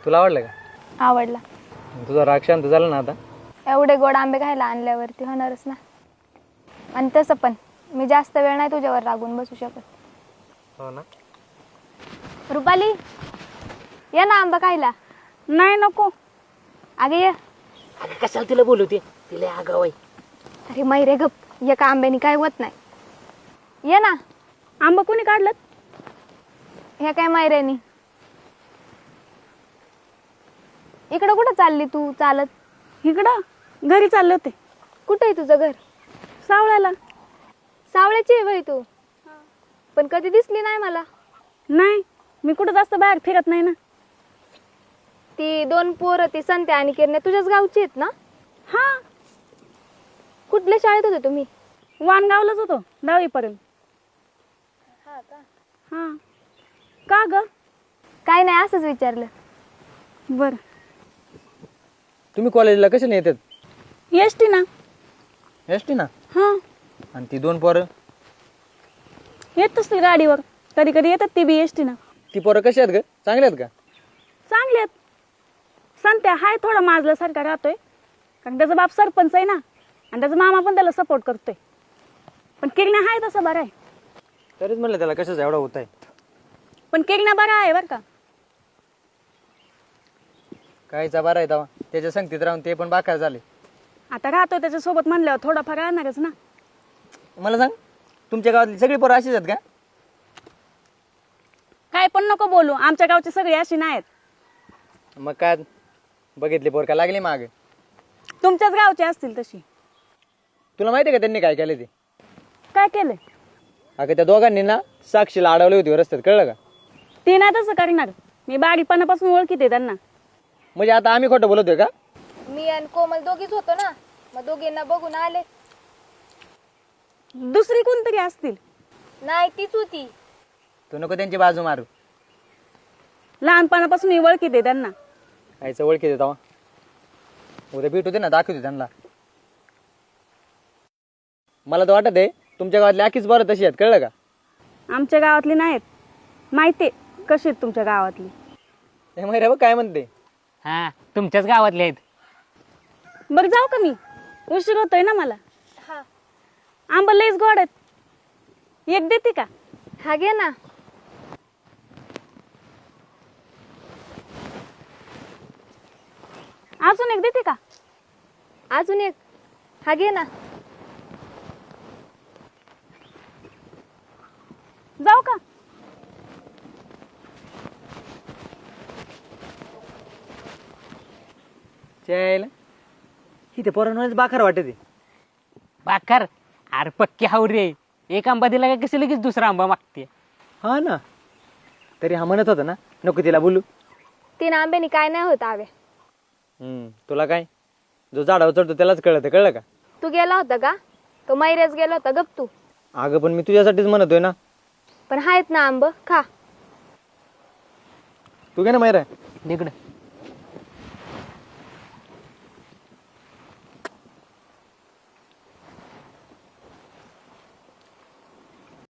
तुला आवडलं का? आवडला. तुझा राग शांत झाला ना आता? एवढे गोड आंबे खायला आणल्यावरती होणारच ना. आणि तसं पण मी जास्त वेळ नाही तुझ्यावर रागून बसू शकत. हो ना. रुपाली, ये ना आंबा खायला. नाही नको. अगे ये. अगं कशाला तिला बोलवते, तिला आगाव आहे. अरे मैरे गप, एका आंब्याने काय होत नाही. ये ना. आंबा कोणी काढलं? ह्या काय मैऱ्यानी. इकडं कुठं चालली तू चालत? इकडं घरी चालले होते. कुठं आहे तुझं घर? सावळ्याला. सावळ्याची आहे बाई तू. पण कधी दिसली नाही मला. नाही, मी कुठं जास्त बाहेर फिरत नाही ना. ती दोन पोरं, ती संत्या आणि किरण्या तुझ्याच गावची आहेत ना? हा, कुठल्या शाळेत होते तुम्ही? वानगावलाच होतो 10वी पर्यंत. हा का ग? काय नाही, असंच विचारलं. बर. तुम्ही कॉलेजला कशाने येतात? एसटी ना. एसटी ना? हा, आणि ती दोन पोरं? येत असतील गाडीवर. कधी कधी येतात ती बी एसटी ना. ती पोरं कशी आहेत ग? चांगली आहेत का? चांगले आहेत. संत्या हाय थोडा माजल्यासारखा राहतोय, कारण त्याचा बाप सरपंच आहे ना, आणि त्याचा मामा पण त्याला सपोर्ट करतोय. पण किरण्या हाय तसा बरा आहे. तरीच म्हणलं त्याला कशाचा एवढा होत आहे. पण किरण्या बरा आहे बर का. कायचा बरा आहे तेव्हा, त्याच्या संगतीत राहून ते पण बाकार झाले. आता राहतोय त्याच्यासोबत म्हणल्यावर थोडाफार राहणारच ना. मला सांग, तुमच्या गावातली सगळी पोरं अशीच आहेत का? काय पण नको बोलू, आमच्या गावची सगळी अशी नाहीत. मग काय बघितली पोर का लागली माग? तुमच्याच गावची असतील तशी. तुला माहिती आहे का त्यांनी काय केलं ते? काय केलंय? अगं त्या दोघांनी ना साक्षीला अडवली होती रस्त्यात, कळलं का? ती नाही तसं करणार. मी बारीपणापासून ओळखीते त्यांना. म्हणजे आता आम्ही खोटं बोलतोय का? मी आणि कोमल दोघीच होतो ना, मग दोघींना बघून आले. दुसरी कोणतरी असतील. नाही, तीच होती. तू नको त्यांची बाजू मारू. लहानपणापासून मी ओळखीते त्यांना. कायचं ओळखी देता उद्या भेटू दे ना, दाखवते त्यांना. मला तर वाटत आहे तुमच्या गावातली आखीच बरं तशी आहेत, कळलं का? आमच्या गावातली नाहीत. माहिती कशी आहेत तुमच्या गावातली. हे माहिती बघ काय म्हणते. हा, तुमच्याच गावातले आहेत. बरं जाऊ का मी? उशीर होतोय ना मला. हा. आंबा लईच गोड आहेत. एक देते का? हा, घे ना. अजून एक देते का? अजून एक. हा, घे ना. जाऊ का? चायला ही ते पोरांवरच बाकार वाटते. बाकर, अरे पक्की हावरी आहे. एक आंबा दिला का कशी लगेच दुसरा आंबा मागते. हा ना, तरी हा म्हणत होता ना नको तिला बोलू. तीन आंब्यानी काय नाही होत आवे. तुला काय, जो झाडावर चढतो त्यालाच कळतं, कळलं का? तू गेला होता का? तो मैऱ्याच गेला होता. गप तू. अगं पण मी तुझ्यासाठीच म्हणतोय ना. पण आहेत ना आंब, खा. तू घे ना मायरा. तिकडं